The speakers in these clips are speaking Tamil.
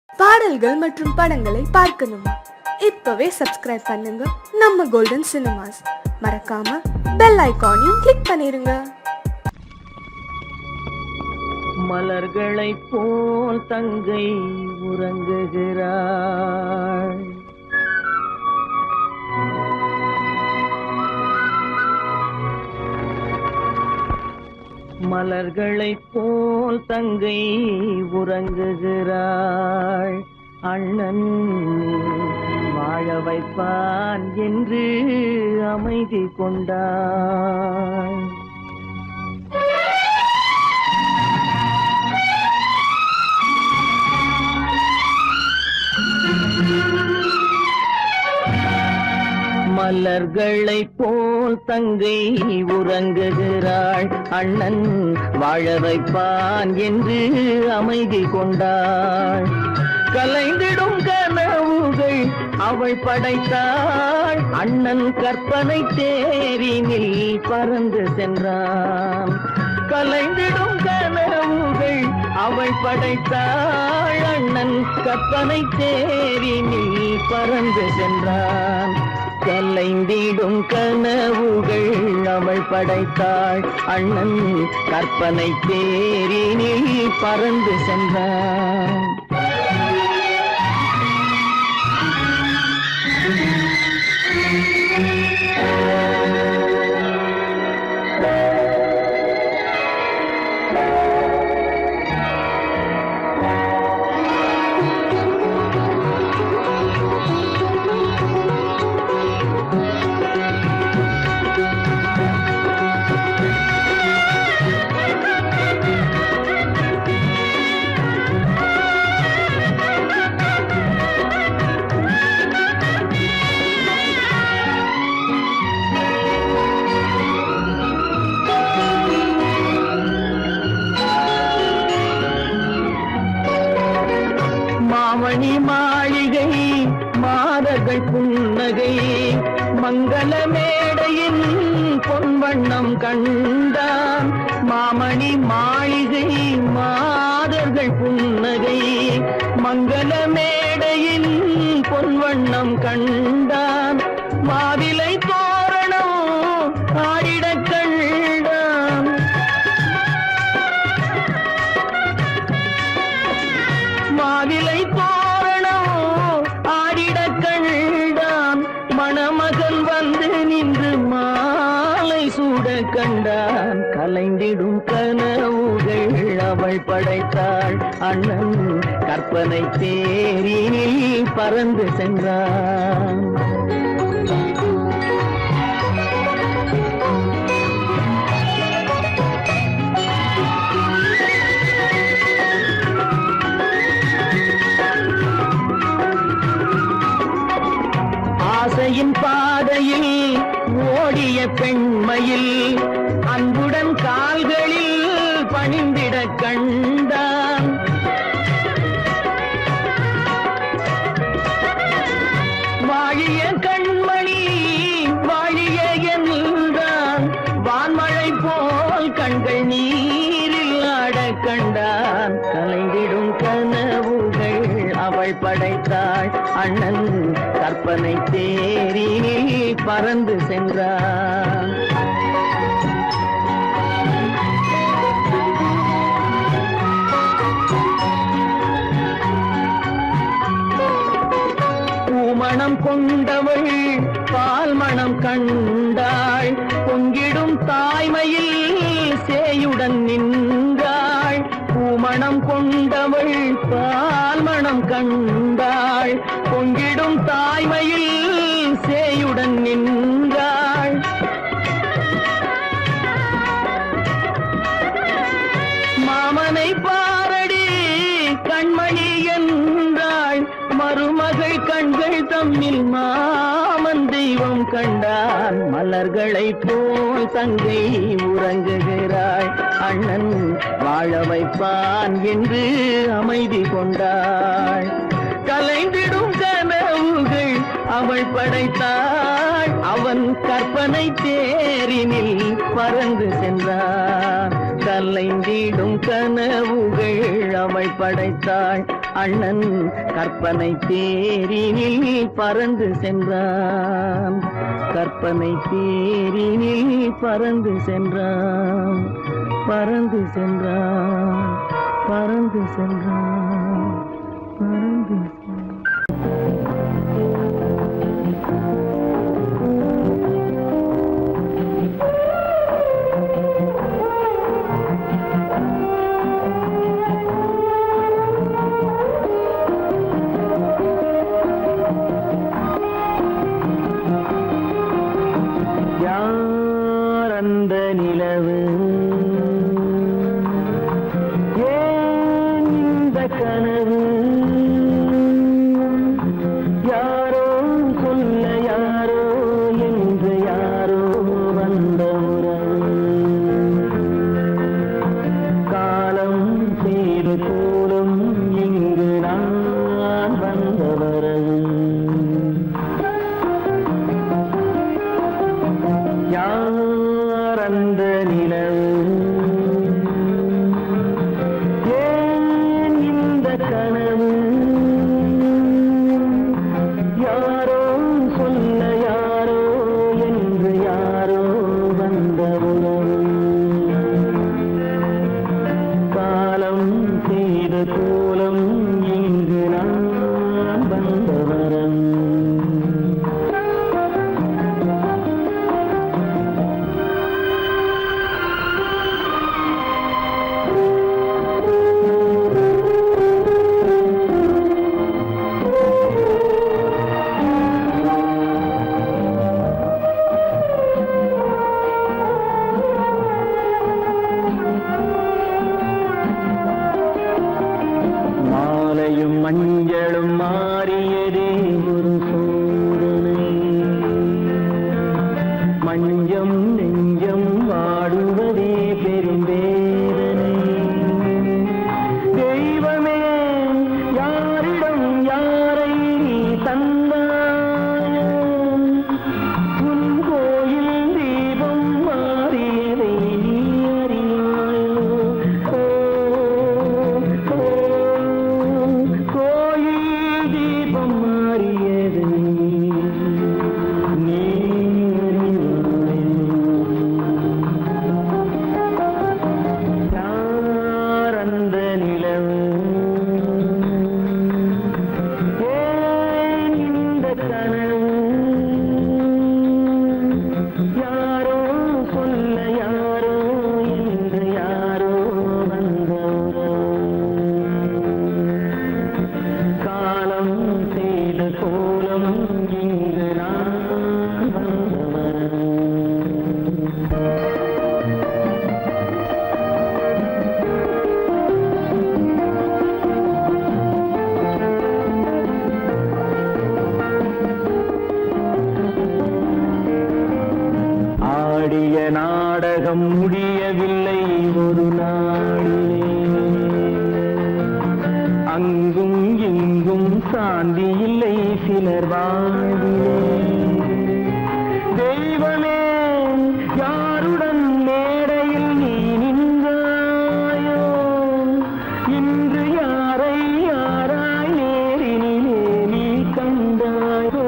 பாடல்கள் மற்றும் படங்களை பார்க்கணுமா? இப்பவே சப்ஸ்கிரைப் பண்ணுங்க நம்ம கோல்டன் சினிமாஸ். மறக்காம பெல் ஐகானையும் கிளிக் பண்ணிருங்க. மலர்களைப் போல் தங்கை உறங்குகிறாள். மலர்களைப் போல் தங்கை உறங்குகிறாள். அண்ணன் வாழ வைப்பான் என்று அமைதி கொண்டாள். மலர்களைப் போல் தங்கை உறங்குகிறாள். அண்ணன் வாழ வைப்பான் என்று அமைதி கொண்டாள். கலைந்திடும் கனவுகள் அவள் படைத்தாள். அண்ணன் கற்பனை தேரினில் பறந்து சென்றான். கலைந்திடும் கனவுகள் அவள் படைத்தாள். அண்ணன் கற்பனை தேரினில் பறந்து சென்றான். கலைந்திடும் கனவுகள் அவள் படைத்தாள். அண்ணன் கற்பனை தேரினில் பறந்து சென்றான். மாமணி மாளிகை மாதர்கள் புன்னகை மங்கள மேடையின் பொன்வண்ணம் கண்டான். மாமணி மாளிகை மாதர்கள் புன்னகை மங்கள மேடையின் பொன்வண்ணம் கண்டான். மாவிலை தோரணம் ஆடிடக் கண்டான். மாவிலை தோரணம் ஆடிடக் கண்டான். மணமகன் வந்து நின்று மாலை சூட கண்டான். கலைந்திடும் கனவுகள் அவள் படைத்தாள். அண்ணன் கற்பனை தேரினில் பறந்து சென்றான். ஆசையின் பாதையில் ஓடிய பெண்மையில் அன்புடன் கால்களில் பணிந்திடக் கண்டான். வாழிய கண்மணி வாழிய என்றான். வான்மழை போல் கண்கள் நீரில் ஆடக் கண்டான். கலைந்திடும் கனவுகள் அவள் படைத்தாள். அண்ணன் கற்பனை தேரினில் பறந்து சென்றான். பூமணம் கொண்டவள் பால் மணம் கண்டாள். பொங்கிடும் தாய்மையில் சேயுடன் நின்றாள். பூமணம் கொண்டவள் பால் மணம் கண்டாள். பொங்கிடும் தாய்மையில் சேயுடன் நின்றாள். மாமனை பாரடி கண்மணி என்றாள். மருமகள் கண்கள் தம்மில் மாமன் தெய்வம் கண்டான். மலர்களைப் போல் தங்கை உறங்குகிறாள். அண்ணன் வாழ வைப்பான் என்று அமைதி கொண்டாள். கலைந்திடும் கனவுகள் அவள் படைத்தாள். அவன் கற்பனை தேரினில் பறந்து சென்றான். கலைந்திடும் கனவுகள் அவள் படைத்தாள். அண்ணன் கற்பனை தேரினில் பறந்து சென்றான். கற்பனை தேரினில் பறந்து சென்றான். பறந்து சென்றான். பறந்து சென்றான். பறந்து யார் அந்த நிலவு, ஏன் இந்த கனவு, யாரோ சொல்ல யாரோ என்று யாரோ வந்த உறவு, காலம் செய்து கூடும் இங்கு நான் வந்த வரவு. யார் அந்த நிலவு, ஏன் இந்த கனவு, யாரோ சொல்ல யாரோ என்று யாரோ வந்த உறவு, காலம் செய்த கோலம் இங்கு நான் வந்த வரம். மாலையும் மஞ்சளும் மாறியதே ஒரு சோதனை, மஞ்சம் நெஞ்சம் வாடுவதே பெரும் வேதனை. தெய்வமே யாரிடம் யாரை நீ தந்தாயோ, உன் கோயில் தீபம் மாறியதை நீ அறியாயோ. கோயில் தீபம் மாறியது நீ யார் அந்த நிலவு, ஏன் இந்த கனவு, யாரோ சொல்ல யாரோ என்று யாரோ வந்த காலம் செய்த கோலம் இங்கு நான் வந்தவன். ஆடிய நாடகம் முடியவில்லை ஒரு நாளிலே, அங்கும் இங்கும் சாந்தி இல்லை சிலர் வாழ்விலே. தெய்வமே யாருடன் மேடையில் நீ நின்றாயோ, இன்று யாரை யாராய் நேரினிலே நீ கண்டாயோ.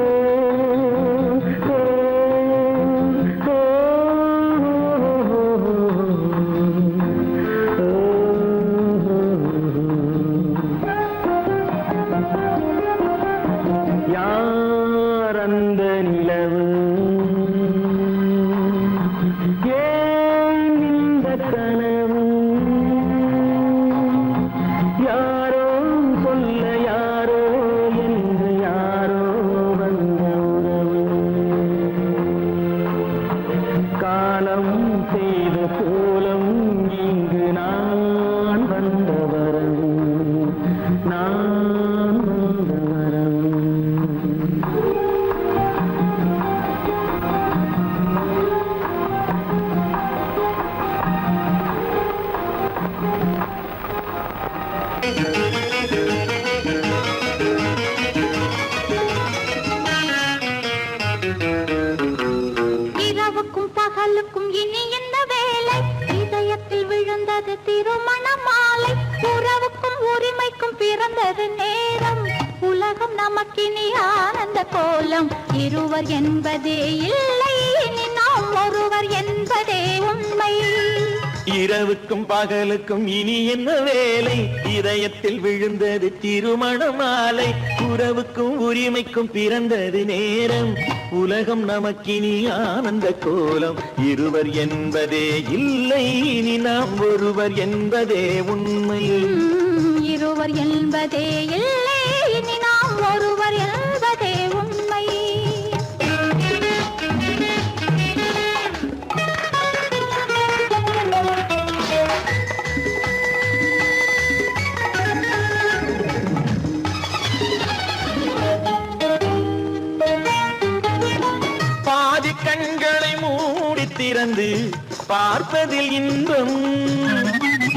யார் அந்த நிலவு, ஏன் இந்த கனவு, யாரோ சொல்ல யாரோ என்று யாரோ வந்த உறவு, காலம் செய்த கோலம் இங்கு நான் வந்த வரவு, நான் வந்த வரவு. உலகம் நமக்கினி ஆனந்த கோலம். இருவர் என்பதே இல்லை, இனி நாம் ஒருவர் என்பதே உண்மை. இரவுக்கும் பகலுக்கும் இனி என்ன வேலை, இதயத்தில் விழுந்தது திருமண மாலை. உறவுக்கும் உரிமைக்கும் பிறந்தது நேரம், உலகம் நமக்கினி ஆனந்த கோலம். இருவர் என்பதே இல்லை, இனி நாம் ஒருவர் என்பதே உண்மை. இருவர் என்பதே இல்லை, இனி நாம் ஒருவர் என்பதே உண்மை. பாதி கண்களை மூடி திறந்து பார்ப்பதில் இன்பம்,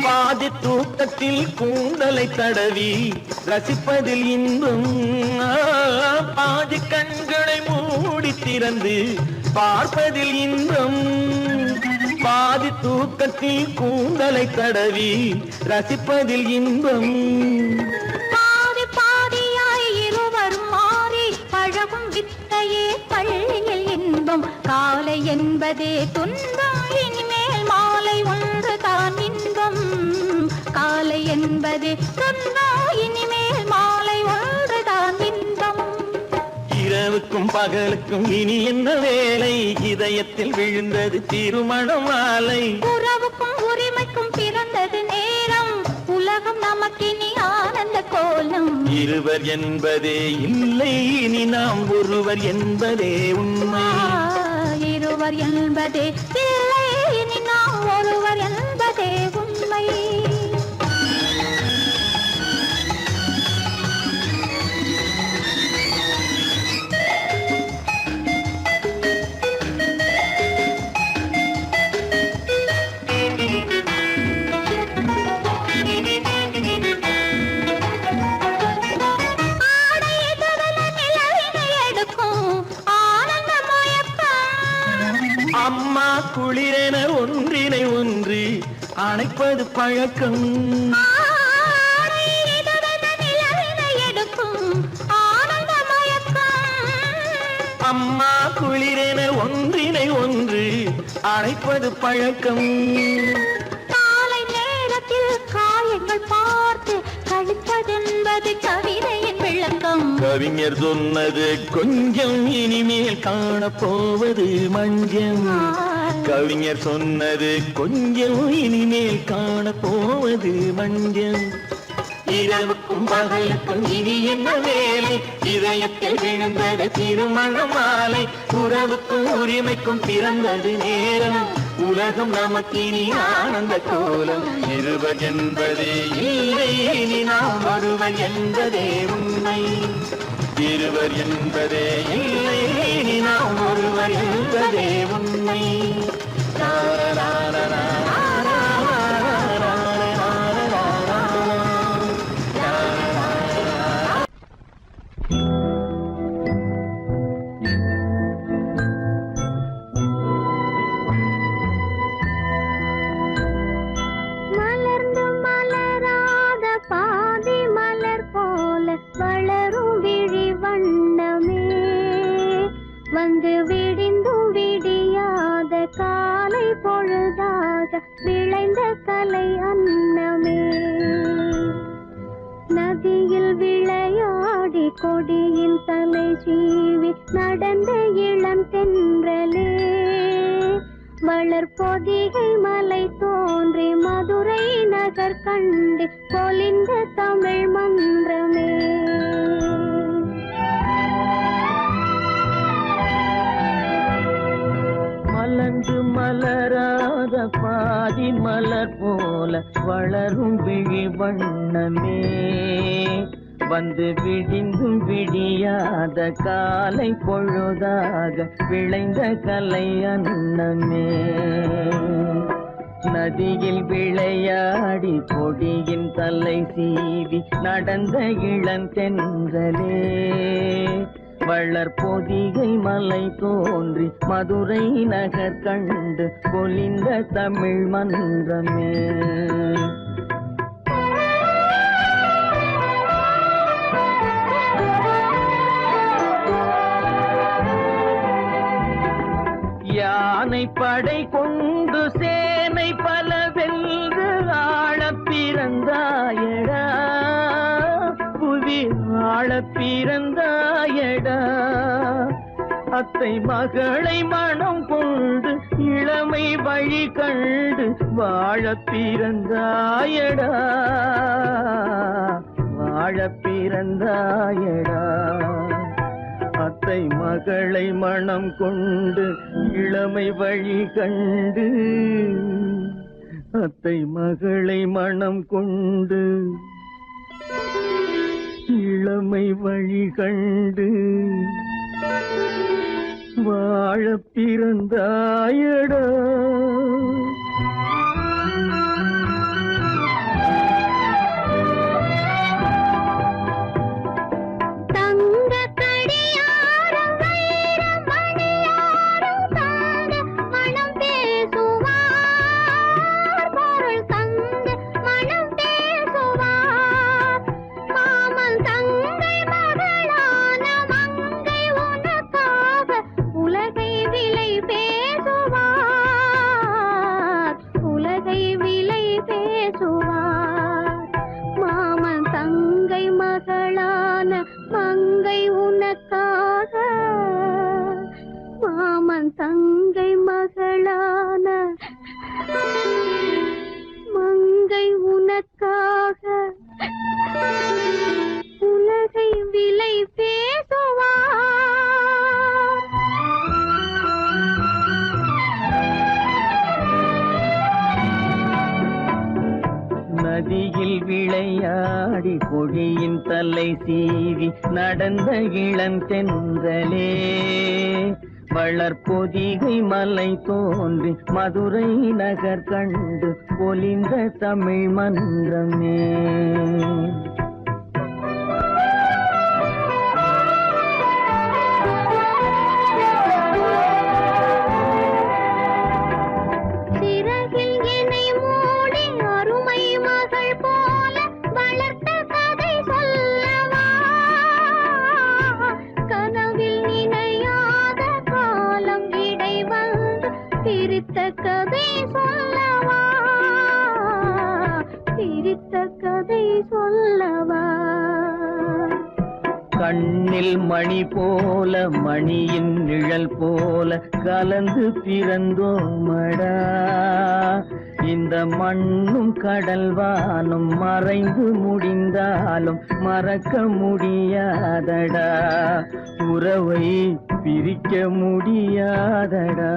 பாதி தூக்கத்தில் கூந்தலை தடவி ரசிப்பதில் இன்பம். பாதி கண்களை மூடி திறந்து பார்ப்பதில் இன்பம், பாதி தூக்கத்தில் கூந்தலை தடவி ரசிப்பதில் இன்பம். பாதி பாதியாய் இருவர் மாறி பழகும் வித்தையே பள்ளியில் இன்பம். காலை என்பதே துன்பம், இனிமேல் மாலை ஒன்றுதான் இன்பம். காலை என்பதே துன்பம், இனிமேல் மாலை ஒன்றுதான் இன்பம். இரவுக்கும் பகலுக்கும் இனி என்ன வேலை, இதயத்தில் விழுந்தது திருமண மாலை. உறவுக்கும் உரிமைக்கும் பிறந்தது நேரம், உலகம் நமக்கினி ஆனந்த கோலம். இருவர் என்பதே இல்லை, இனி நாம் ஒருவர் என்பதே உண்மை. இருவர் என்பதே இல்லை, இனி நாம் ஒருவர் என்பதே உண்மை. அம்மா குளிரென ஒன்றினை ஒன்று அணைப்பது பழக்கம், அம்மா குளிரென ஒன்றினை ஒன்று அணைப்பது பழக்கம். காலை நேரத்தில் காயங்கள் பார்த்து கழிப்பதென்பது கவிதையின் விளக்கம். கவிஞர் சொன்னது கொஞ்சம், இனிமேல் காணப்போவது மஞ்சம். கவிஞர் சொன்னது கொஞ்சம், இனிமேல் காணப்போவது மஞ்சம். இரவுக்கும் பகலுக்கும் இனி என்ன வேலை, இதயத்தில் விழுந்தது திருமண மாலை. உறவுக்கும் உரிமைக்கும் பிறந்தது நேரம், உலகம் நமக்கினி ஆனந்த கோலம். இருவர் என்பதே இல்லை, இனி நாம் ஒருவர் என்பதே உண்மை. இருவர் என்பதே இல்லை, இனி நாம் ஒருவர் என்பதே உண்மை. மலர்ந்து மலராத பாதி மலர் போல வளரும் விழி வண்ணமே, வந்து விடிந்தும் விடியாத காலை பொழுதாக விளைந்த கலை அன்னமே. நதியில் விளையாடி கொடியின் தலை சீவி நடந்த இளம் தென்றலே, வளர்பொதிகை மலை தோன்றி மதுரை நகர் கண்டு பொலிந்த தமிழ் மன்றமே. மலர்ந்து மலராத பாதி மலர் போல வளரும் விழி வண்ணமே, வந்து விடிந்தும் விடியாத காலை பொழுதாக விளைந்த கலை அன்னமே. நதியில் விளையாடி கொடியின் தலை சீவி நடந்த இளந்தென்றலே, வளர்பொதிகை மலை தோன்றி மதுரை நகர் கண்டு பொலிந்த தமிழ் மன்றமே. படை கொண்டு சேனை பல வென்று ஆளப் பிறந்தாயடா, புவி ஆளப் பிறந்தாயடா. அத்தை மகளை மனம் கொண்டு இளமை வழி கண்டு வாழப் பிறந்தாயடா, வாழப் பிறந்தாயடா. அத்தை மகளை மனம் கொண்டு இளமை வழி கண்டு, அத்தை மகளை மனம் கொண்டு இளமை வழி கண்டு வாழப் பிறந்தாயடா. நதியில் விளையாடி கொடியின் தலை சீவி நடந்த இளந்தென்றலே, வளர்பொதிகை மலை தோன்றி மதுரை நகர் கண்டு பொலிந்த தமிழ் மன்றமே. கண்ணில் மணி போல மணியின் நிழல் போல கலந்து பிறந்தோமடா, இந்த மண்ணும் கடல் வானும் மறைந்து முடிந்தாலும் மறக்க முடியாதடா, உறவை பிரிக்க முடியாதடா.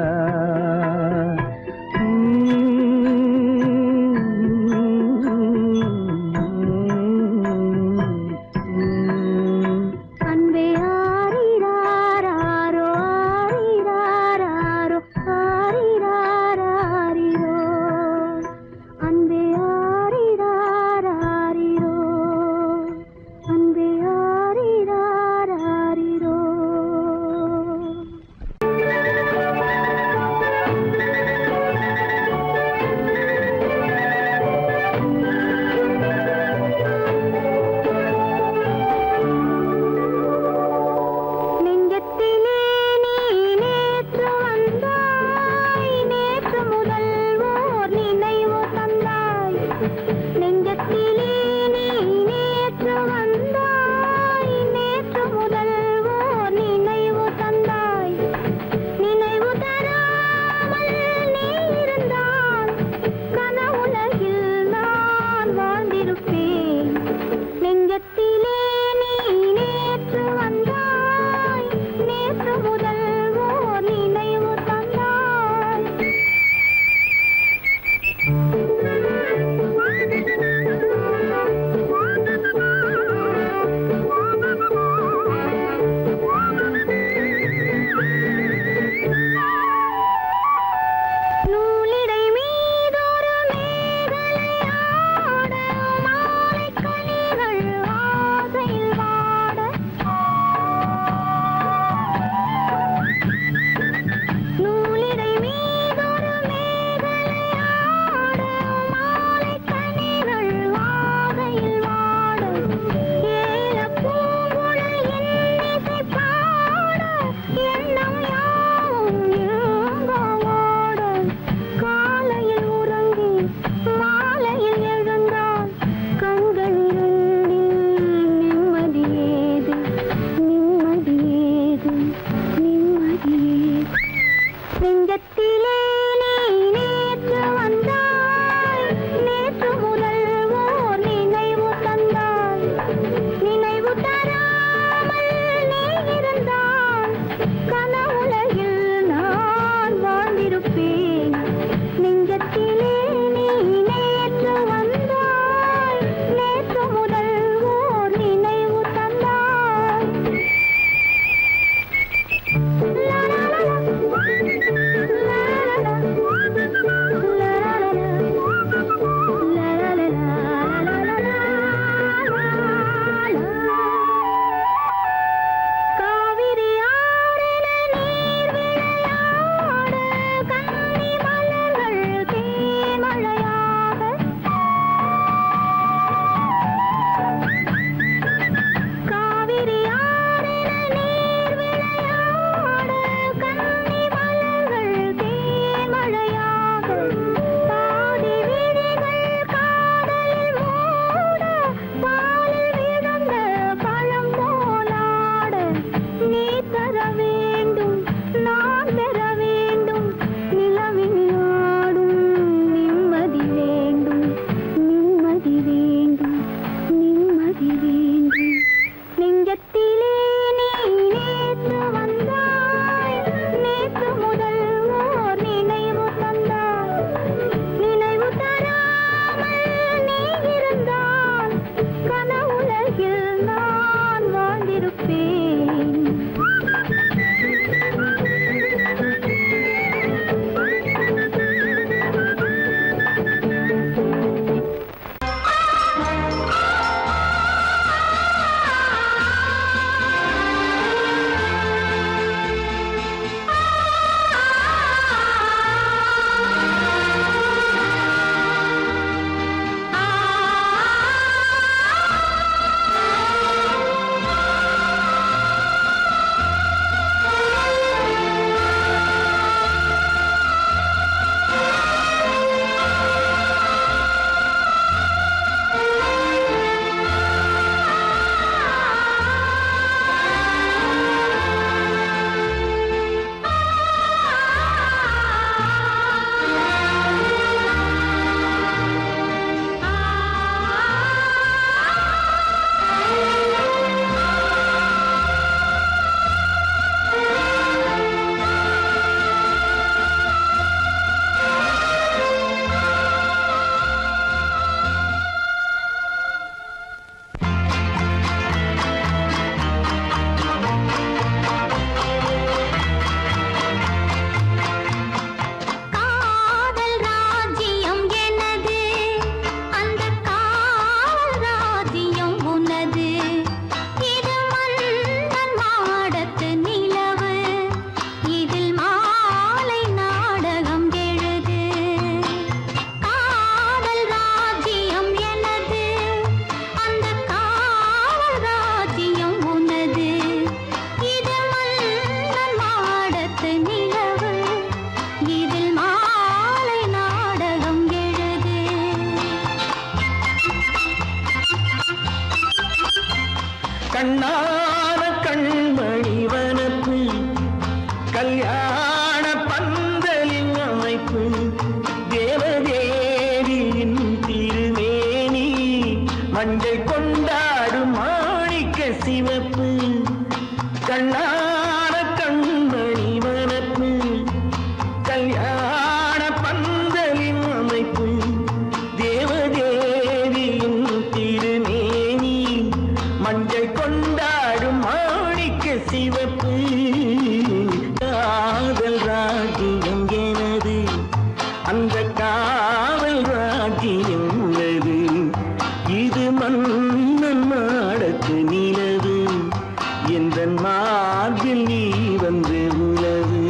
சிவப்பு கண்ணான கண்மணி வனப்பு கல்யாண பந்தலின் அமைப்பு தேவதேவியின் திருமேனி மஞ்சள் கொண்டாடும் மாணிக்க சிவப்பு காதல் ராஜ்யம் எனது அந்த காவல் ராஜ்யம் உள்ளது இது மன்னன் மாடத்து நிலவு என்ற மார்பில் நீ வந்து உலவு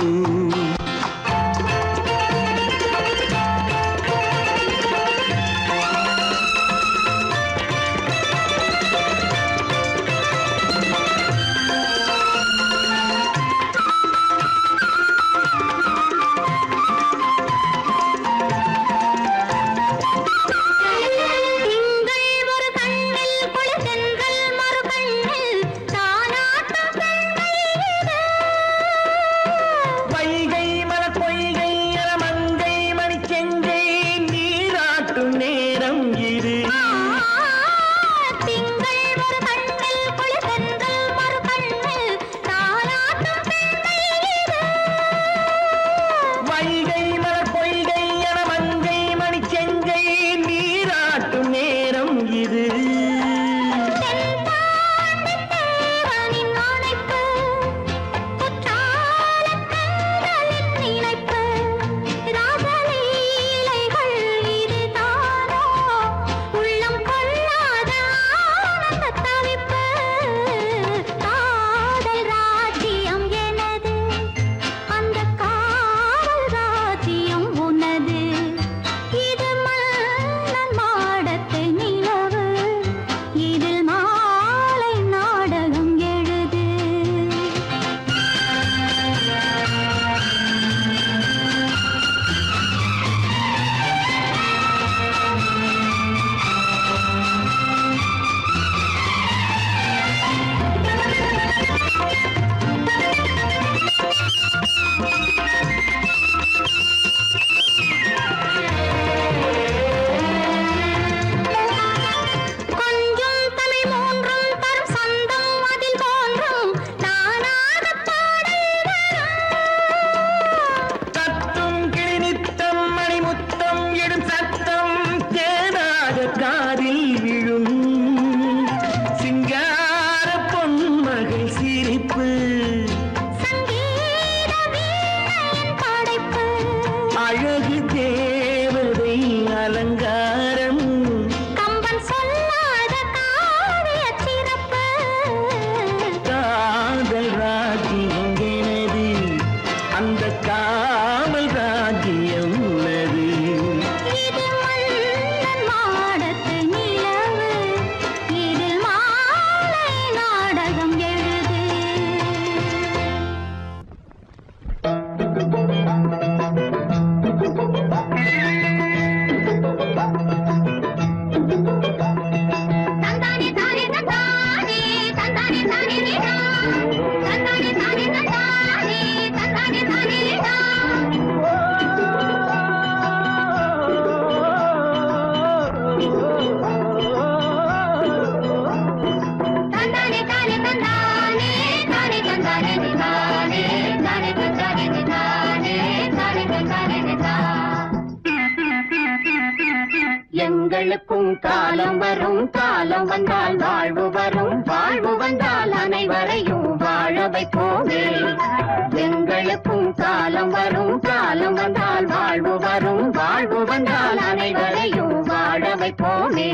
திங்கள் ஒரு கண்ணில் குளிர்தென்றல் மறு கண்ணில் தானாட்டம் பெண்மையிலே. வைகை மலர் பொய்கை மங்கை மணிச்செங்கை நீராட்டும் நேரம் இது திங்கள் ஒரு கண்ணில் குளிர்தென்றல் மறு கண்ணில் தானாட்டம் பெண்மையிலே. வைகை மலர் பொய்கை மங்கை மணிச்செங்கை நீராட்டும் நேரம் இது தென்பாண்டித் தேவனின் அணைப்பு, குற்றாலக் கண்களின் நினைப்பு, ராசலீலைகள் இதுதானோ, உள்ளம் கொள்ளாத ஆனந்தத் தவிப்பு. காதல் ராஜ்யம் எனது, அந்த காவல் ராஜ்யம் உனது. இது மன்னன் மாடத்து நிலவு, இதில் மாலை நாடகம் எழுது. கொஞ்சம் தமிழ் மூன்றும் தரும் சந்தம் அதில் தோன்றும் நானாகப் பாடல் வரும். தத்தும் கிளி நித்தம் மணிமுத்தம் இடும் சத்தம் தேனாக காதில் விழும் சிங்கார பொன்மகள் சிரிப்பு சங்கீத வீணையின் படைப்பு, அழகு தேவதை அலங்காரம் கம்பன் சொல்லாத காவியச் சிறப்பு. காதல் ராஜ்யம் எனது அந்த காவல் ராஜ்யம் உள்ளது இது மன்னன் மாடத்து நிலவு, இதில் மாலை நாடகம் எழுது. தந்தானே தானே தந்தானே தந்தானே தானே நீடா, தந்தானே தானே தந்தானே தந்தானே தானே நீடா. தந்தானே தானே தந்தானே தானே தந்தானே நீதானே தானே தந்தானே நீதானே தானே தந்தானே நீதா. எங்களுக்கும் காலம் வரும், காலம் வந்தால் வாழ்வு வரும், வாழ்வு வந்தால் அனைவரையும் வாழ வைப்போமே. எங்களுக்கும் காலம் வரும், காலம் வந்தால் வாழ்வு வரும், வாழ்வு வந்தால் அனைவரையும் வாழ வைப்போமே.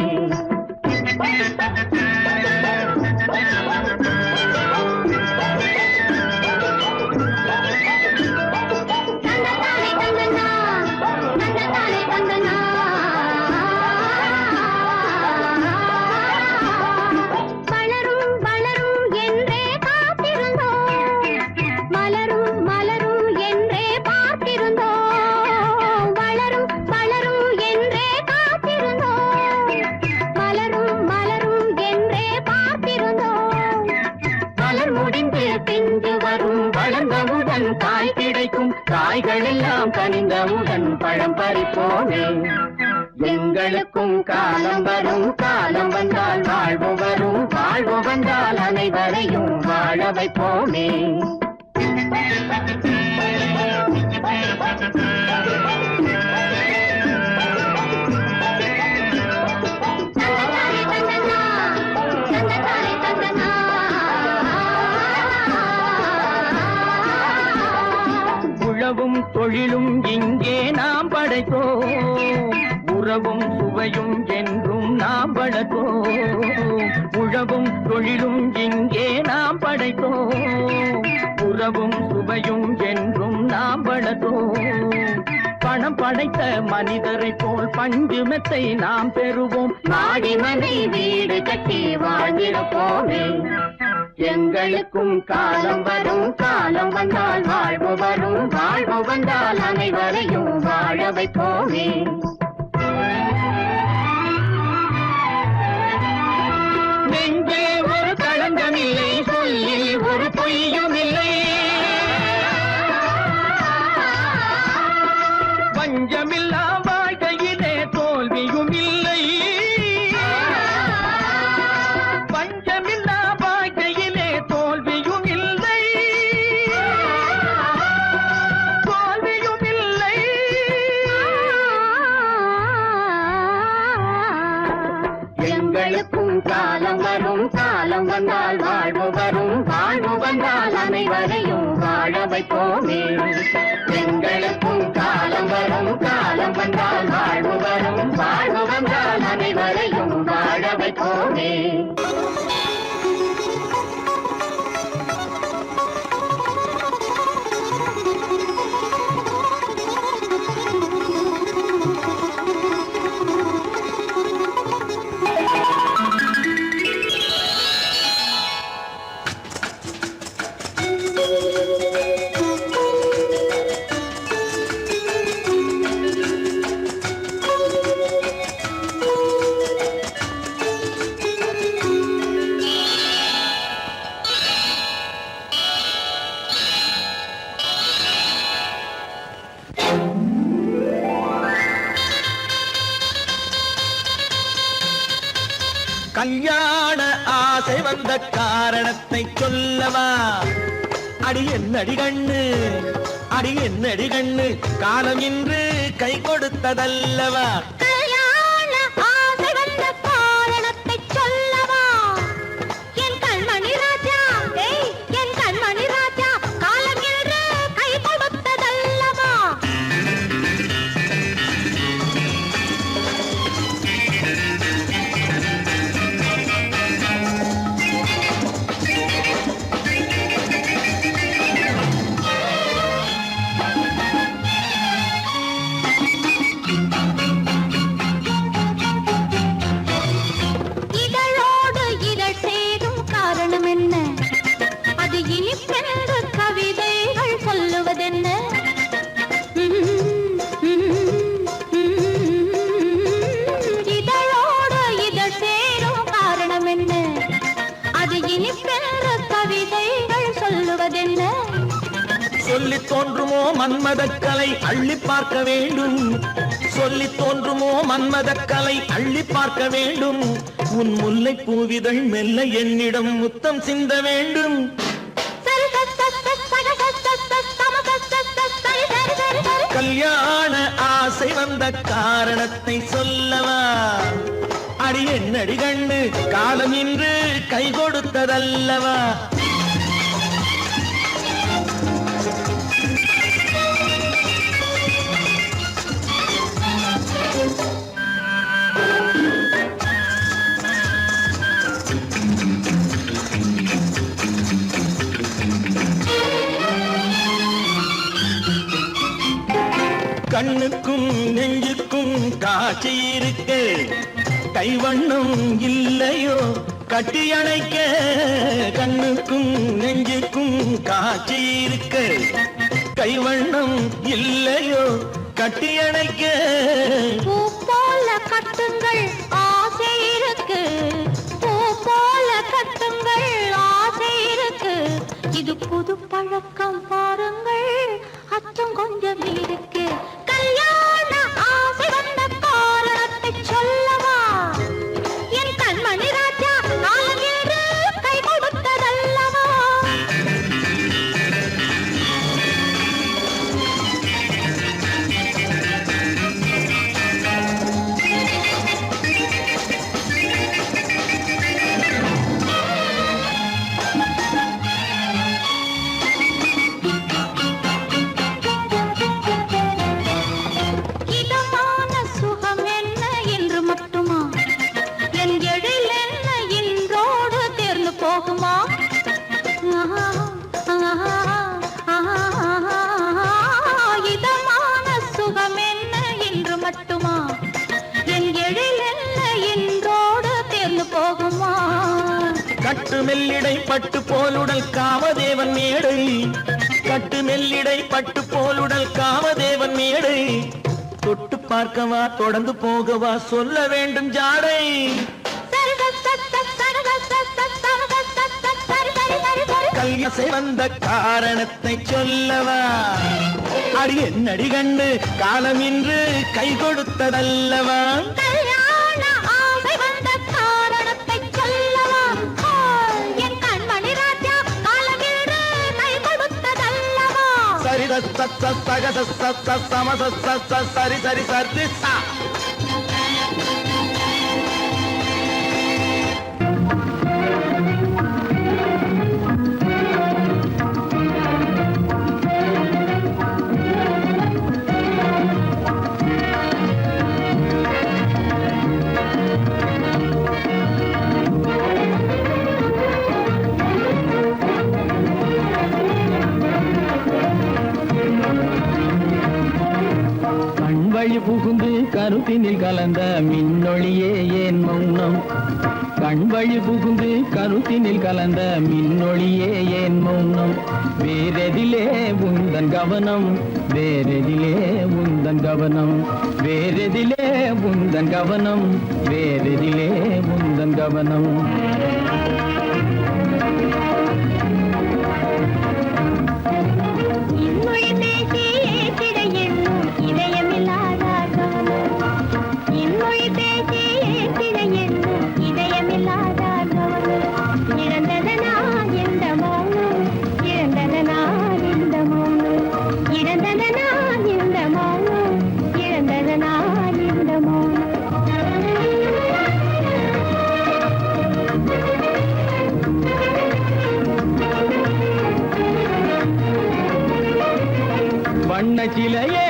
தந்ததானே தந்தனா, தந்ததானே தந்தனா. வளரும் வளரும் என்றே காத்திருந்தோம், மலரும் மலரும் என்றே பார்த்திருந்தோம். வளரும் வளரும் என்றே காத்திருந்தோம், மலரும் மலரும் என்றே பார்த்திருந்தோம். மலர் முடிந்து பிஞ்சு வரும், வளர்ந்தவுடன் காய் கிடைக்கும், காய்கள் எல்லாம் கனிந்தவுடன் பழம் பறிப்போமே. எங்களுக்கும் காலம் வரும் காலம் வந்தால் வாழ்வு வரும் வாழ்வு வந்தால் அனைவரையும் வாழ வைப்போமே. உழவும் தொழிலும் இங்கே நாம் படைத்தோம், உறவும் சுவையும் என்றும் நாம் வளர்த்தோம். உழவும் தொழிலும் இங்கே நாம் படைத்தோம், உறவும் சுவையும் என்றும் நாம் வளர்த்தோம். பணம் படைத்த மனிதரை போல் பஞ்சு மெத்தை நாம் பெறுவோம். மாடி மனை வீடு கட்டி வாழ்ந்திருப்போமே. எங்களுக்கும் காலம் வரும் காலம் வந்தால் வாழ்வு வரும் வாழ்வு வந்தால் அனைவரையும் வாழ வைப்போமே. நெஞ்சே ஒரு களங்கமில்லை, சொல்லில் ஒரு பொய்யும் இல்லை, பஞ்சமில்லா வாழ்க்கையிலே தோல்வியும் இல்லை, பஞ்சமில்லா வாழ்க்கையிலே தோல்வியும் இல்லை, தோல்வியும் இல்லை. எங்களுக்கும் காலம் வரும் காலம் வந்தால் வாழ்வு வரும் வாழ்வு வந்தால் அனைவரையும் வாழ வைப்போமே. எங்களுக்கும் காலம் வரும் காலம் வந்தால் வாழ்வு வரும் வாழ்வு வந்தால் அனைவரையும் வாழ வைப்போமே. கல்யாண ஆசை வந்த காரணத்தை சொல்லவா? அடி என்னடி கண்ணு, அடி என்னடி கண்ணு, காலம் இன்று கை கொடுத்ததல்லவா? கல்யாண ஆசை வந்த காரணத்தை சொல்லவா? என் கண்மணி ராஜா, என் கண்மணி ராஜா, காலம் என்று கை கொடுத்ததல்லவா? இதழோடு இதழ் சேரும் காரணம் என்ன? அது இனிப்பென்று கவிதைகள் சொல்லுவதென்ன? இதழோடு இதழ் சேரும் காரணம் என்ன? அது இனிப்பென்று கவிதைகள் சொல்லுவதென்ன? சொல்லி தோன்றுமோ மன்மதக்கலை அள்ளி பார்க்க வேண்டும், சொல்லி தோன்றுமோ மன்மதக்கலை அள்ளி பார்க்க வேண்டும். உன் முல்லை பூவிதழ் மெல்ல என்னிடம் முத்தம் சிந்த வேண்டும். கல்யாண ஆசை வந்த காரணத்தை சொல்லவா? அடி என்னடி கண்ணு, காலம் இன்று கை கொடுத்ததல்லவா? கண்ணுக்கும் நெஞ்சுக்கும் காட்சி இருக்கு, கைவண்ணம் இல்லையோ கட்டி அணைக்க? கண்ணுக்கும் நெஞ்சுக்கும் காட்சி இருக்கு, கைவண்ணம் இல்லையோ கட்டி அணைக்க? பூ போல கட்டுங்கள் ஆசை இருக்கு, பூ போல கட்டுங்கள் ஆசை இருக்கு. இது புது பழக்கம் பாருங்கள், அச்சம் கொஞ்சம் இருக்கு. கல்யாண ஆசை வந்த காரணத்தை மெல்லிடை பட்டு போலுடல் காமதேவன் மேடை கட்டு மெல்லிடை பட்டு போலுடல் காமதேவன் மேடை தொட்டு பார்க்கவா தொடர்ந்து போகவா சொல்ல வேண்டும் ஜாடை கல்யாசை வந்த காரணத்தை சொல்லவா அடி என்னடி கண்டு காலம் இன்று கை கொடுத்ததல்லவா சரி சரி சரி சரி சா வழி புகுந்து கருத்தினில் கலந்த மின்னொளியே ஏன் மௌனம் கண் வழி புகுந்து கருத்தினில் கலந்த மின்னொளியே ஏன் மௌனம் வேறெதிலே உந்தன் கவனம் வேறெதிலே உந்தன் கவனம் வேறெதிலே உந்தன் கவனம் வேறெதிலே உந்தன் கவனம் வண்ணச்சிலையே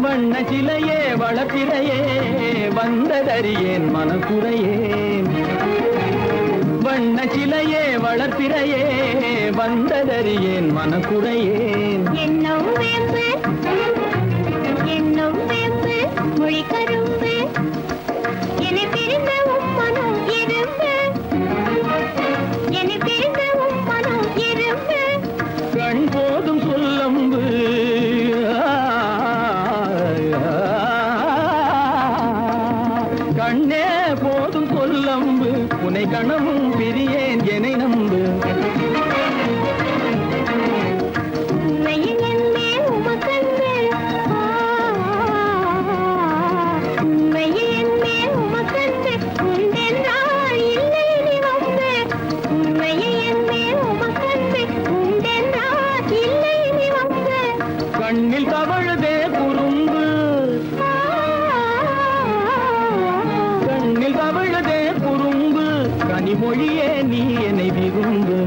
வண்ணச்சிலையே வளப்பிறையே வந்ததறியேன் மனக்குறையேன் வண்ணச்சிலையே வளர்ப்பிறையே வந்ததறியேன் மனக்குறையேன் என்னும் வேம்பு மொழி கரும்பு என்னை பிரிந்த உம்மனும் இரும்பு என்னை பிரிந்த உம்மனும் இரும்பு கண் போதும் சொல்லம்பு கண்ணே போதும் சொல்லம்பு உனை கணமும் பிரியேன் என்னை நம்பு கண்ணில் தவழுதே குறும்பு கண்ணில் தவழுதே குறும்பு கனிமொழியே நீ என்னை விரும்பு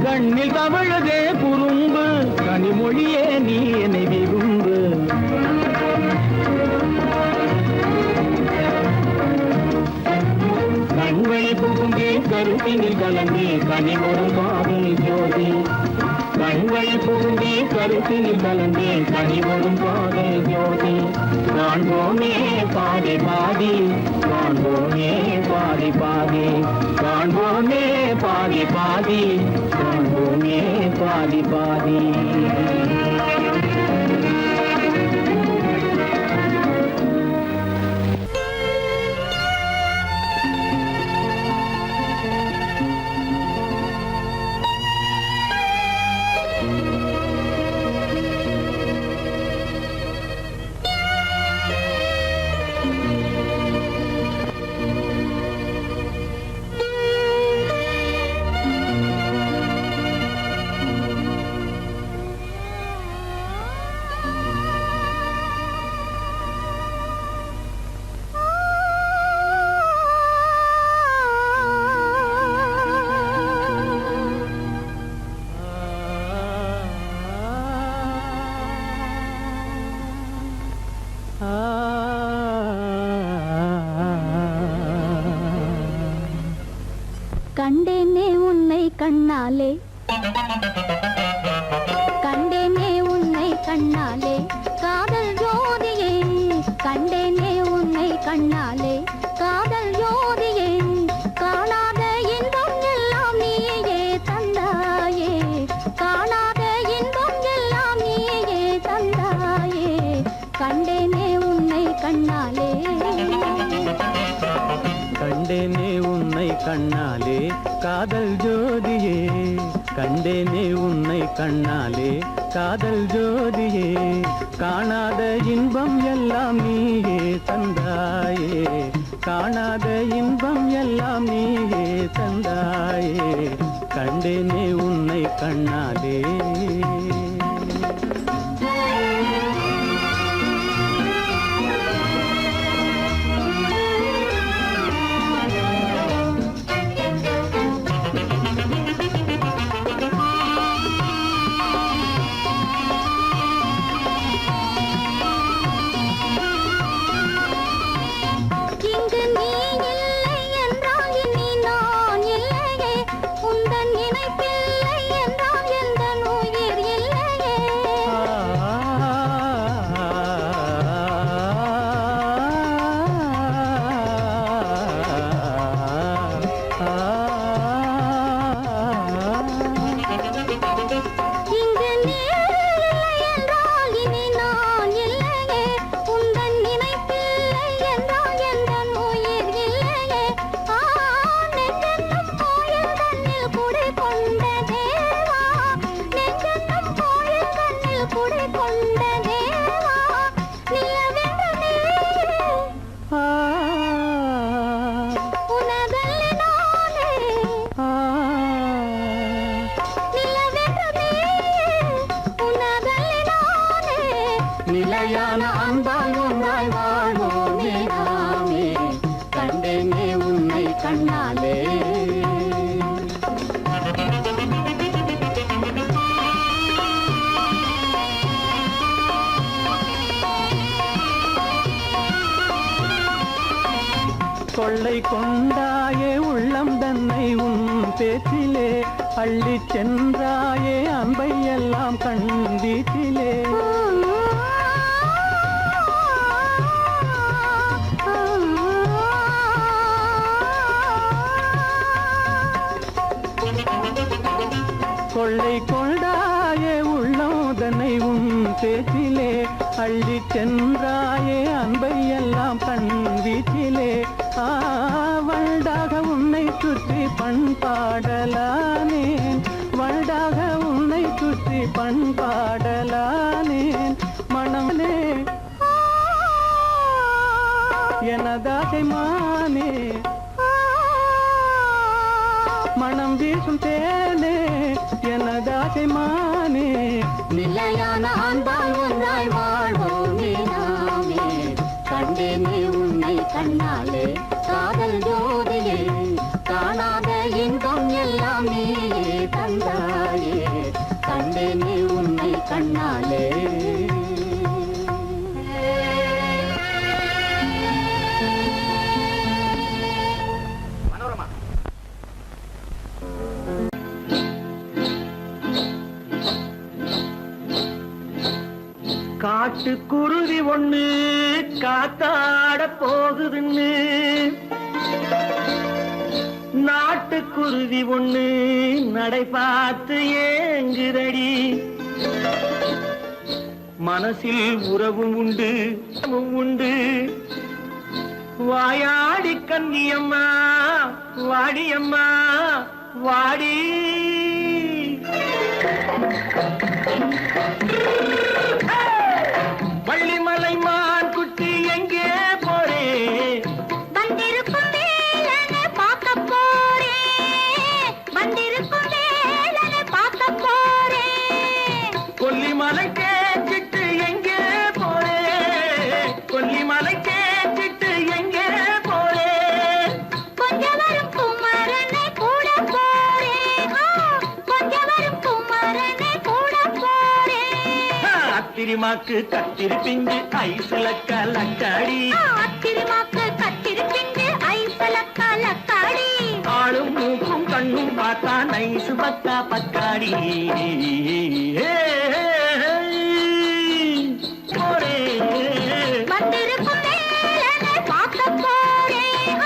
கண்ணில் தவழுதே குறும்பு கனிமொழியே நீ என்னை விரும்பு கண்வழி புகுந்தே கருத்தினில் கலந்தே கனிமொரும் காதல் ஜோதி கண்வழி புகுந்தே கருத்தினில் கலந்தே கனிவரும் பாதல் ஜோதி காண்போமே பாதி பாதி காண்போமே பாதி பாதி காண்போமே பாதி பாதி காண்போமே பாதி பாதி கண்டேனே உன்னை கண்ணாலே கண்டேனே உன்னை கண்ணாலே காதல் ஜோதியே கண்டேனே உன்னை கண்ணாலே காதல் ஜோதியே உன்னை கண்ணாலே காதல் ஜோதியே கண்டேனே உன்னை கண்ணாலே காதல் ஜோதியே காணாத இன்பம் எல்லாம் நீயே தந்தாயே காணாத இன்பம் எல்லாம் நீயே தந்தாயே கண்டேனே உன்னை கண்ணாலே இங்கு நீ இல்லை என்றால் இனி நான் இல்லையே உந்தன் நினைப்பில்லை என்றால் எந்த உயிர் இல்லையே இங்கு நீ இல்லை என்றால் இனி நான் இல்லையே உந்தன் நினைப்பில்லை என்றால் எந்த உயிர் இல்லையே நெஞ்சென்னும் கோயில் தன்னில் குடி கொண்ட தேவா நெஞ்சென்னும் கோயில் தன்னில் குடி கொண்ட தேவா நிலவென்ற நீரே உனதல்லி நானே நிலவென்ற நீரே உனதல்லி நானே நிலையான அன்பால் ஒன்றாய் வாழ்வோமே நாமே கண்டேனே உன்னை கண்ணாலே கொள்ளை கொண்டாயே உள்ளம் தன்னை உன் பேச்சிலே அள்ளி சென்றாயே அன்பை எல்லாம் கண் வீட்டிலே கொள்ளை கொண்டாயே உள்ளம் தன்னை உன் பேச்சிலே அள்ளி சென்றாயே அன்பை எல்லாம் கண் வீட்டிலே வண்டாக உன்னை சுற்றி பண்பாடலானேன் வண்டாக உன்னை சுற்றி பண்பாடலானேன் மனமே எனதாகை மானே மனம் வீசும் தேனே எனதாகை மானே நிலையான அன்பால் ஒன்றாய் வாழ்வோமே நாமே கண்டேனே உன்னை கண்ணாலே காதல் ஜோதியே காணாத இன்பம் எல்லாம் நீயே தந்தாயே கண்டேனே உன்னை கண்ணாலே காட்டுக்குருவி ஒண்ணு காத்தாட போகுதுன்னு நாட்டுக்குருவி ஒண்ணு நடை பார்த்து ஏங்குதடி மனசில் உறவும் உண்டு உண்டு வாயாடி கன்னியம்மா வாடியம்மா வாடி வள்ளிமலை மான் குட்டி எங்கே போறே வந்திருக்கும் வேலனை பார்க்க போறேன் வந்திருக்கும் வேலனை பார்க்க போறேன் கொல்லிமலை கேச்சிட்டு எங்கே போறே கொல்லிமலை கேச்சிட்டு எங்கே போறே கொஞ்சம் வரும் குமரனை கூட போறேன் கொஞ்சம் வரும் குமரனை கூட போறேன் அத்திரிமாக்கு கத்திருப்பிஞ்சு ஐசுல கலக்காடி அத்திருமாக்கு கத்திருப்பிண்டு ஐசல கலக்காடி ஆளும் மூக்கும் கண்ணும் பார்த்தா நைசு பத்தா பக்காடி போறே வந்திருக்கும் வேலனை பார்க்க போறேன்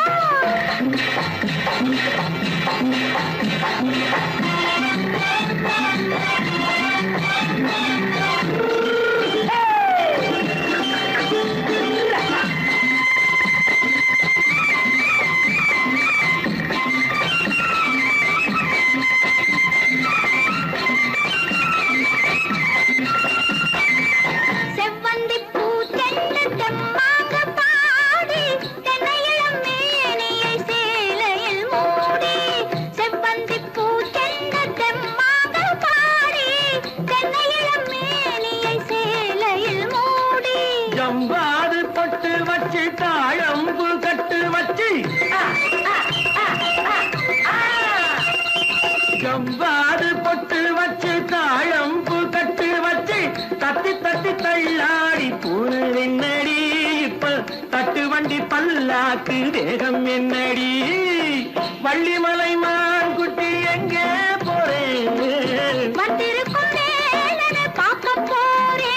கவ்வாது பொட்டு வச்சு தாழம்பு கட்டு வச்சு தத்தி தத்தி தள்ளாடி பூனு என்னடி இப்ப தட்டு வண்டி பல்லாக்கு வேகம் என்னடி வள்ளிமலை மான் குட்டி எங்கே போறேன் வந்திருக்கும் வேலனை பார்க்க போறேன்.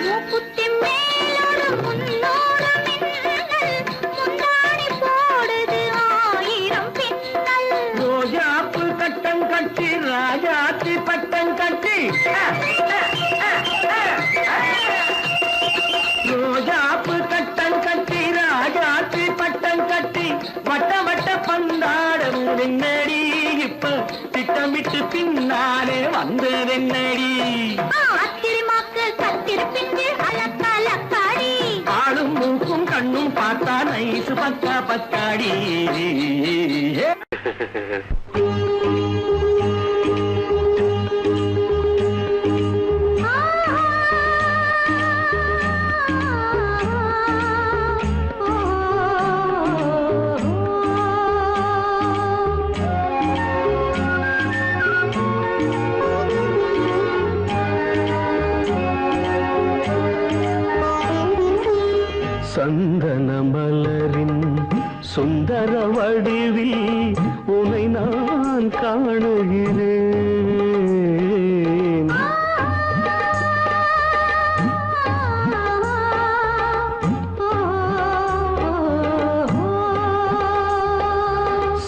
மூக்குத்தி மேலோடு முன்னோடு மின்னல், முந்தாணி போடுது 1000 பின்னல். ரோஜாப்பு கட்டம் கட்டி ராஜாத்தி பட்டம் கட்டி ரோஜாப்பு கட்டம் கட்டி ராஜாத்தி பட்டம் கட்டி வட்ட வட்ட பந்தாடம் வெண்ணடி இப்ப திட்டமிட்டு பின்னாலே வந்து வெண்ணடி ஆத்திரமாக்கு கத்திருப்பிஞ்சு அலக்காடி. ஆளும் மூக்கும் கண்ணும் பார்த்தா நைசு பக்கா பக்காடி சந்தன மலரின் சுந்தர வடிவில் உனை நான் காணுகிறேன்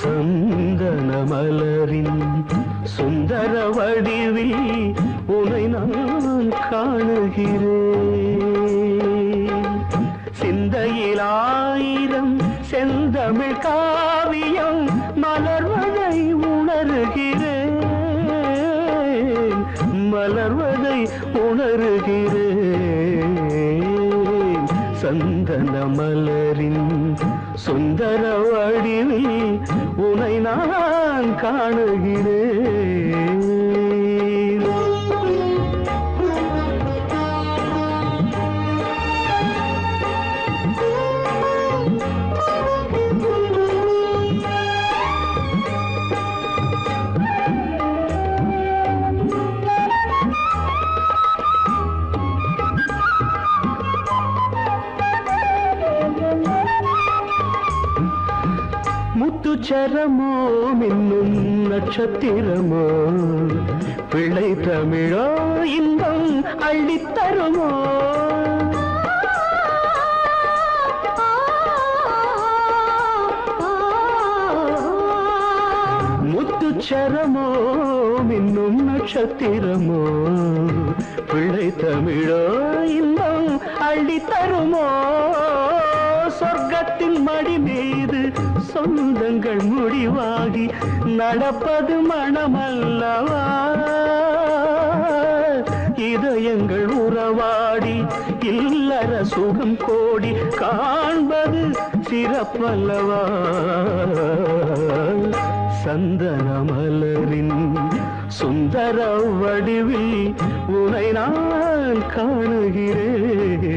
சந்தன மலரின் சுந்தர வடிவில் உனை நான் காணுகிறேன் சிந்தையில் 1000 செந்தமிழ் காவியம் மலர்வதை உணர்கிறேன் மலர்வதை உணர்கிறேன் சந்தன மலரின் சுந்தர வடிவில் உனை நான் காணுகிறேன் முத்துச்சரமோ மின்னும் நட்சத்திரமோ பிள்ளை தமிழோ இன்பம் அள்ளித்தருமோ முத்துச்சரமோ மின்னும் நட்சத்திரமோ பிள்ளை தமிழோ இன்பம் அள்ளித்தருமோ சொர்க்கத்தின் மடி மீது சொந்தங்கள் முடிவாகி நடப்பது மனமல்லவா இதயங்கள் உறவாடி இல்லற சுகம் கோடி காண்பது சிறப்பல்லவா சந்தன மலரின் சுந்தர வடிவில் உனை நான் காணுகிறேன்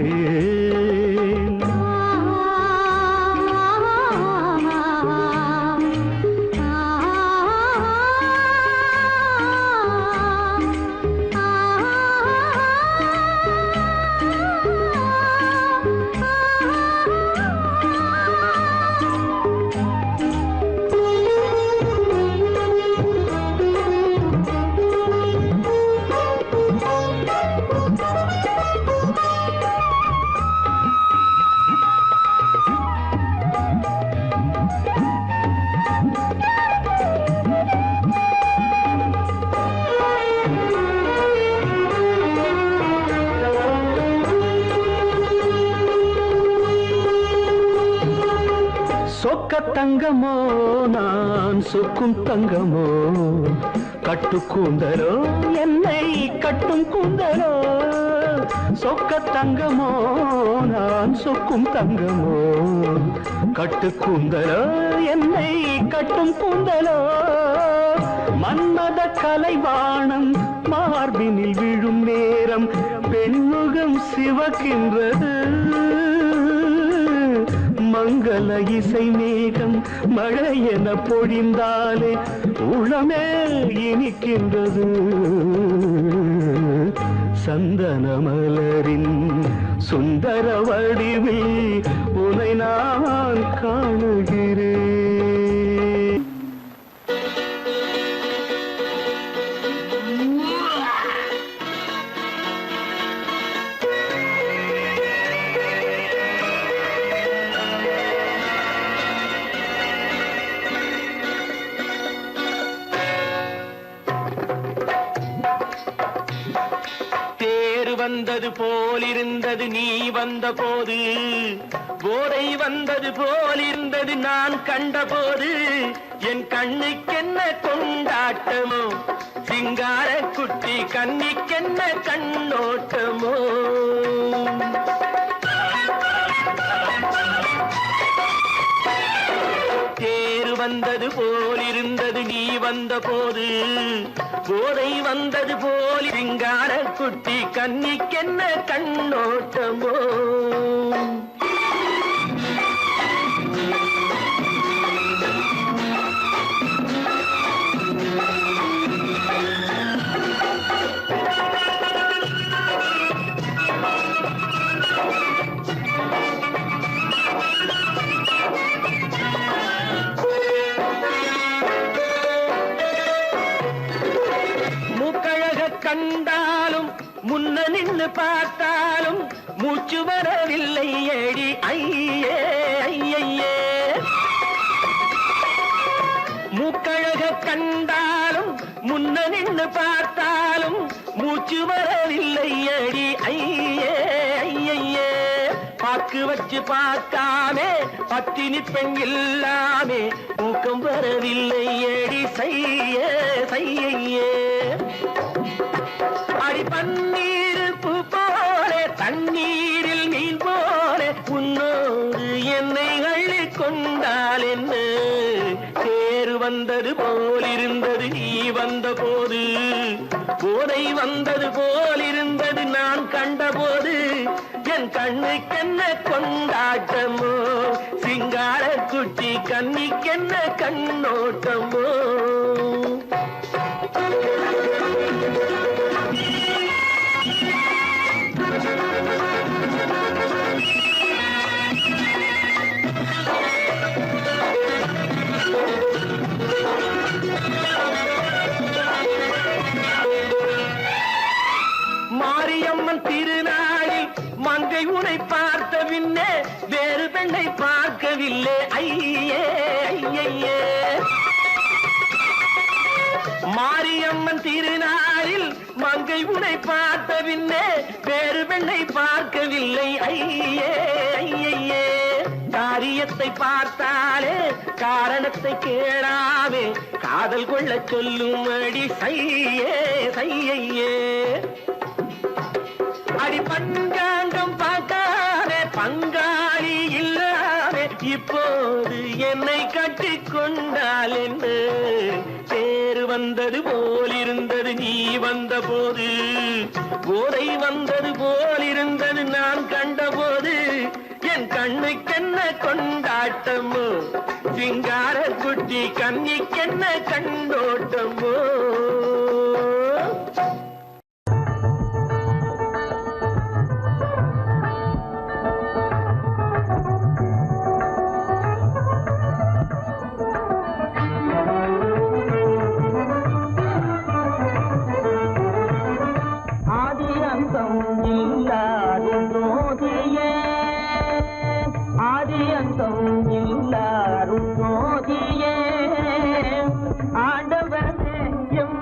சொக்க தங்கமோ நான் சொக்கும் தங்கமோ கட்டு கூந்தலோ என்னை கட்டும் கூந்தலோ சொக்க தங்கமோ நான் சொக்கும் தங்கமோ கட்டு கூந்தலோ என்னை கட்டும் கூந்தலோ மன்மத கலைவாணம் மார்பினில் விழும் நேரம் பெண்முகம் சிவக்கின்றது மங்கள இசை மேகம் மழை என பொழிந்தாலே உளமே இனிக்கின்றது சந்தன மலரின் சுந்தர வடிவில் உனை நான் காணுகிறேன். வந்தது போலிருந்தது நீ வந்த போது போதை வந்தது போலிருந்தது நான் கண்டபோது என் கண்ணுக்கென்ன கொண்டாட்டமோ சிங்கார குட்டி கண்ணிக்கென்ன கண்ணோட்டமோ தேர் வந்தது போலிருந்தது நீ வந்த போது போதை வந்தது போல் சிங்கார குட்டி கண்ணிக்கென்ன கண்ணோட்டமோ கண்டாலும் முன்ன நின்று பார்த்தாலும் மூச்சு வரவில்லை ஏடி ஐயே ஐயே மூக்கழக கண்டாலும் முன்ன நின்று பார்த்தாலும் மூச்சு வரவில்லை ஏடி ஐயே ஐயே பாக்கு வச்சு பார்க்காமே பத்தினி பெண் இல்லாமே ஊக்கம் வரவில்லை ஏடி செய்ய செய்யே அடி பன்னீர் பூ போலே தண்ணீரில் மீன் போலே உன்னோடு என்னை அள்ளி கொண்டால் என்ன தேர் வந்தது போலிருந்தது நீ வந்த போது போதை வந்தது போலிருந்தது நான் கண்டபோது என் கண்ணுக்கென்ன கொண்டாட்டமோ சிங்கார குட்டி கண்ணிக்கென்ன கண்ணோட்டமோ மாரியம்மன் திருநாளில் மங்கை உனை பார்த்த பின்னே வேறு பெண்ணை பார்க்கவில்லை ஐயே ஐயே மாரியம்மன் திருநாளில் மங்கை உனை பார்த்த பின்னே வேறு பெண்ணை பார்க்கவில்லை ஐயே ஐயே காரியத்தை பார்த்தாலே காரணத்தை கேளாவே காதல் கொள்ள சொல்லும்படி செய்யே செய்யே அடி பஞ்சாங்கம் பார்க்காதே பங்காளி இல்லாதே இப்போது என்னை கட்டி கொண்டால் என்ன தேர் வந்தது போலிருந்தது நீ வந்த போது போதை வந்தது போலிருந்தது நான் கண்டபோது என் கண்ணுக்கென்ன கொண்டாட்டமோ சிங்கார குட்டி கண்ணிக்கென்ன கண்ணோட்டமோ ஆண்டவனே எம்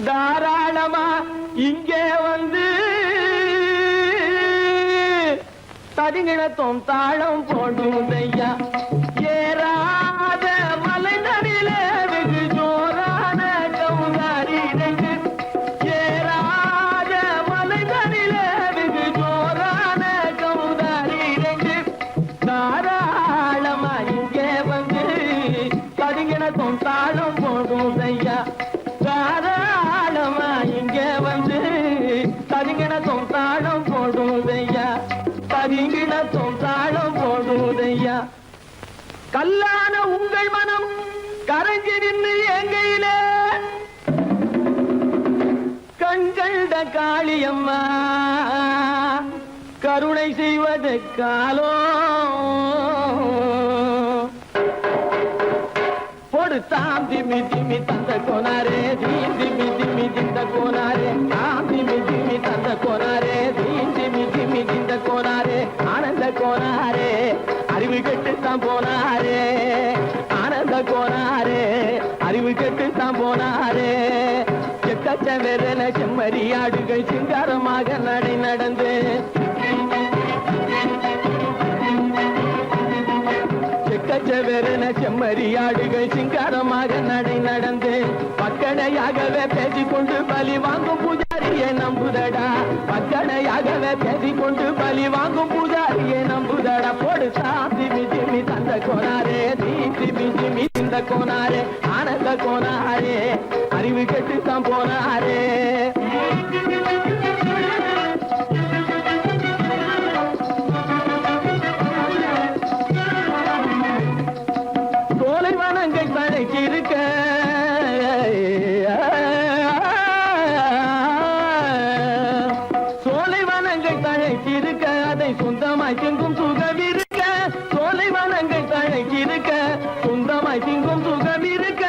தாராளமா இங்கே வந்து தரிங்கிணத்தும் தாளம் போடுதையா ஏறாத மலைதனில வெகு ஜோரான கவுதாரி ரெண்டு ஏறாத மலைதனில வெகு ஜோரான கவுதாரி ரெண்டு தாராளமா இங்கே வந்து தரிங்கிணத்தும் தாளம் போடுதையா தாராளமா இங்கே வந்து தரிங்கிணத்தும் தாளம் போடுதையா தரிங்கிணத்தும் தாளம் போடுதையா கல்லான உங்கள் மனம் கரைஞ்சி நின்று எங்கையிலே கண்கண்ட காளியம்மா கருணை செய்வது காலோ பொடுத்தாம் திமி திமி தந்த கோனாரே தீம் திமி திமி திந்த கோனாரே தாம் திமி திமி தந்த கோனாரே தீம் திமி திமி திந்த கோனாரே ஆனந்த கோனாரே அறிவு கெட்டுத்தான் போனாரே ஆனந்த கோனாரே அறிவு கெட்டுத்தான் போனாரே செக்கச்ச வெறன செம்மறியாடுகள் சிங்காரமாக நடை நடந்து செக்கச்சவெறன செம்மறியாடுகள் சிங்காரமாக நடை நடந்து பக்கடையாகவே பேசிக்கொண்டு பலி வாங்கும் பூஜாரியை நம்புதடா பக்கடையாகவே பேசிக்கொண்டு பலி வாங்கும் பூஜாரியை நம்புதடா போடு திமி திமி தந்த கோனாரே திமி திமி இந்த கோனாரே ஆனந்த கோனாரே அறிவு கெட்டுத்தான் போனாரே சோலைவனங்கள் தழைச்சிருக்க சோலைவனங்கள் தழைச்சிருக்க அதை சொந்தமாய் திங்கும் சுகம் இருக்க சோலைவனங்கள் தழைச்சிருக்க சொந்தமாய் திங்கும் சுகம் இருக்க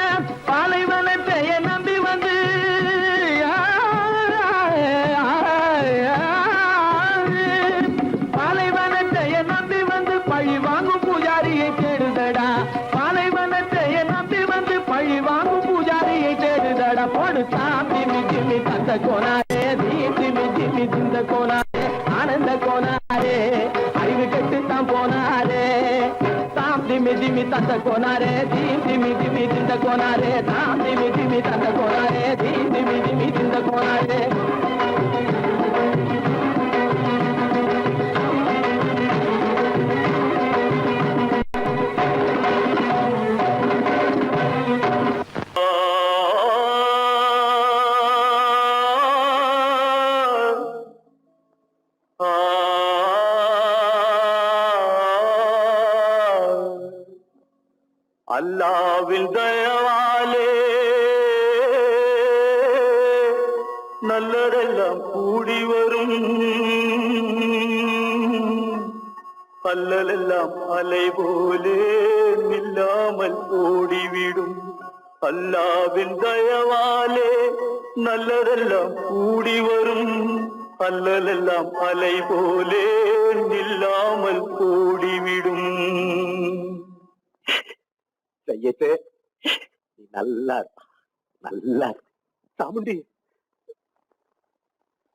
பாலைவனத்தை நம்பி வந்து பாலைவனத்தை நம்பி வந்து பழி வாங்கும் பூஜாரியை தேடுதடா பழி வாங்கும் பூஜாரியை தேடுதடா போடு திமி திமி தந்த கோனாரே திமி திமி திந்த கோனாரே ஆனந்த கோனாரே அறிவு கெட்டுத்தான் போனாரே தாம் திமி திமி தந்த கோனாரே திமி திமி திந்த கோனாரே தாம் திமி திமி தந்த கோனாரே திமி திமி திந்த கோனாரே அல்லாவின் தயவாலே நல்லதெல்லாம் கூடி வரும் அல்லலெல்லாம் அலை போலே நில்லாமல் ஓடிவிடும் அல்லாவின் தயவாலே நல்லதெல்லாம் கூடி வரும் அல்லலெல்லாம் அலை போலே நில்லாமல் ஓடிவிடும் செய்யட்டு நீ நல்லா சாமுண்டி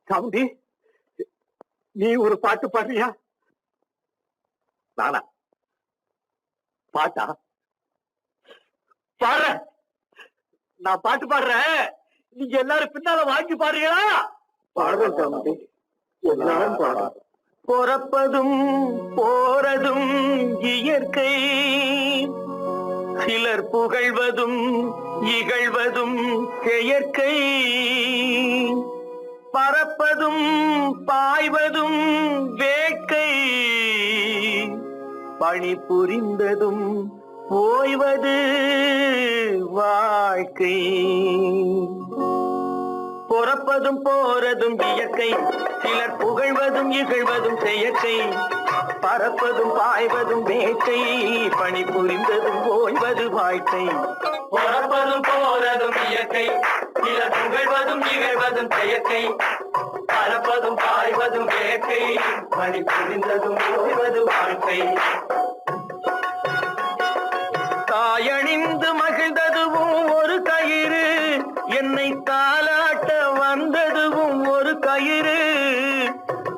சாமுண்டி நீ ஒரு பாட்டு பாடுறியா நானா பாட்டா பாடுற நான் பாட்டு பாடுறேன் நீங்க எல்லாரும் பின்னால வாங்கி பாடுறீங்களா பாடுறேன் சாமுண்டி எல்லாரும் பாடுறேன் பிறப்பதும் போறதும் இயற்கை சிலர் புகழ்வதும் இகழ்வதும் செயற்கை பறப்பதும் பாய்வதும் வேட்கை பணி புரிந்ததும் ஓய்வது வாழ்க்கை பிறப்பதும் போறதும் இயற்கை சிலர் புகழ்வதும் இகழ்வதும் செயற்கை பறப்பதும் பாய்வதும் வேட்கை பணி புரிந்ததும் ஓய்வது வாழ்க்கை பிறப்பதும் போறதும் இயற்கை சிலர் புகழ்வதும் இகழ்வதும் செயற்கை பறப்பதும் பாய்வதும் வேட்கை பணி புரிந்ததும் ஓய்வது வாழ்க்கை தாயணிந்து மகிழ்ந்ததுவும் ஒரு கயிறு என்னை தாளாட்டி வந்ததுவும் ஒரு கயிறு,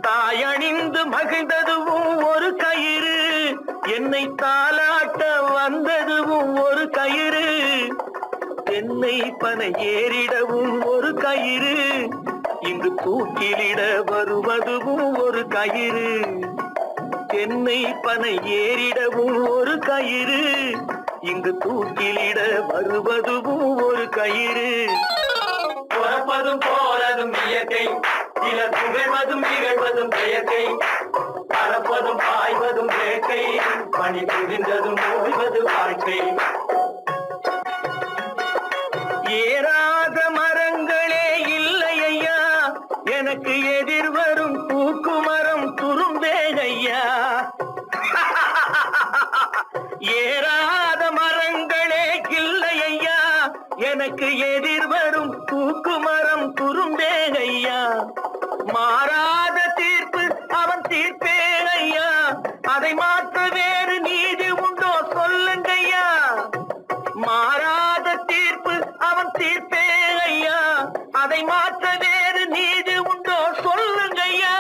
தாயணிந்து மகிழ்ந்ததுவும் ஒரு கயிறு, என்னை தாலாட்ட வந்ததுவும் ஒரு கயிறு, என்னை பனை ஏறிடவும் ஒரு கயிறு, இங்கு தூக்கிலிட வருவதுவும் ஒரு கயிறு, என்னை பனை ஏறிடவும் ஒரு கயிறு, இங்கு தூக்கிலிட வருவதுவும் ஒரு கயிறு. பிறப்பதும் போறதும் இயற்கை, சிலர் புகழ்வதும் நிகழ்வதும் செயற்கை, பறப்பதும் பாய்வதும் வேட்கை, பணி புரிந்ததும் ஓய்வது வாழ்க்கை. ஏறாத மரங்களே இல்லை ஐயா, எனக்கு எதிர் வரும் பூக்கு மரம் துரும்பேகையா. ஏறாத மரங்களே இல்லை ஐயா, எனக்கு எதிர் வரும் பூக்கு மரம் துரும்பேகையா. மாறாத தீர்ப்பு அவன் தீர்ப்பே ஐயா, அதை மாற்ற வேறு நீதி உண்டோ சொல்லுங்கய்யா. மாறாத தீர்ப்பு அவன் தீர்ப்பே ஐயா, அதை மாற்ற வேறு நீதி உண்டோ சொல்லுங்கய்யா.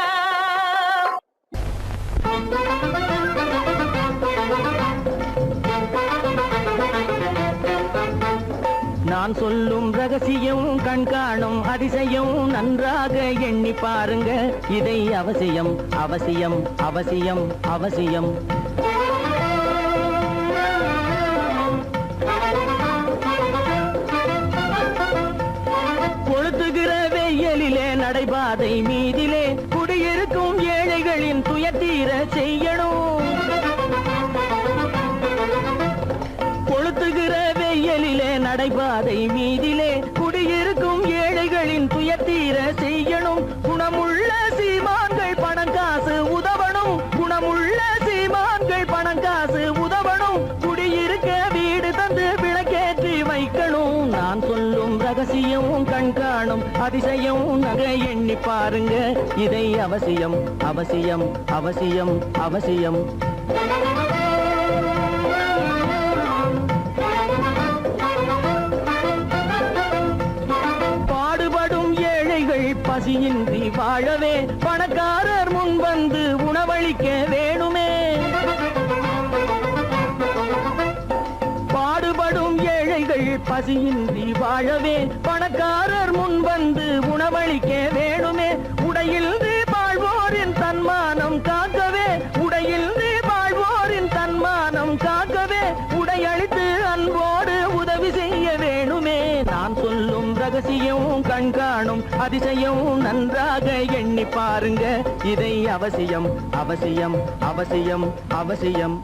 நான் சொல்லும் ரகசியம் கண்காணும் அதிசயம் நன்றாக எண்ணி பாருங்க, இதை அவசியம் அவசியம் அவசியம் அவசியம். கொளுத்துகிற வெயிலிலே நடைபாதை மீதிலே குடியிருக்கும் ஏழைகளின் துயத்தீர செய்யணும். கொளுத்துகிற வெயிலிலே நடைபாதை மீதிலே குடியிருக்கும் ஏழைகளின் துயத்தீர செய்யணும். குணமுள்ள சீமான்கள் பணம் காசு உதவணும், குணமுள்ள சீமான்கள் பணம் காசு உதவணும். குடியிருக்க வீடு தந்து விளக்கேற்றி வைக்கணும். நான் சொல்லும் ரகசியம் கண்காணும் அதிசயம் நகை எண்ணி பாருங்க, இதை அவசியம் அவசியம் அவசியம் அவசியம். பாடுபடும் ஏழைகள் பசியின்றி வாழவே பணக்காரர் முன் வந்து உணவளிக்க வேணுமே. பாடுபடும் ஏழைகள் பசியின்றி வாழவே பணக்காரர் முன் வந்து உணவளிக்க வேணுமே. உடையில்து வாழ்வோரின் தன்மானம் காக்கவே, உடையில்து வாழ்வோரின் தன்மானம் காக்கவே, உடையளித்து அன்போடு உதவி செய்ய வேணுமே. நான் சொல்லும் ரகசியம் கண்காணும் அதிசயம் நன்றாக எண்ணி பாருங்க, இதை அவசியம் அவசியம் அவசியம் அவசியம்.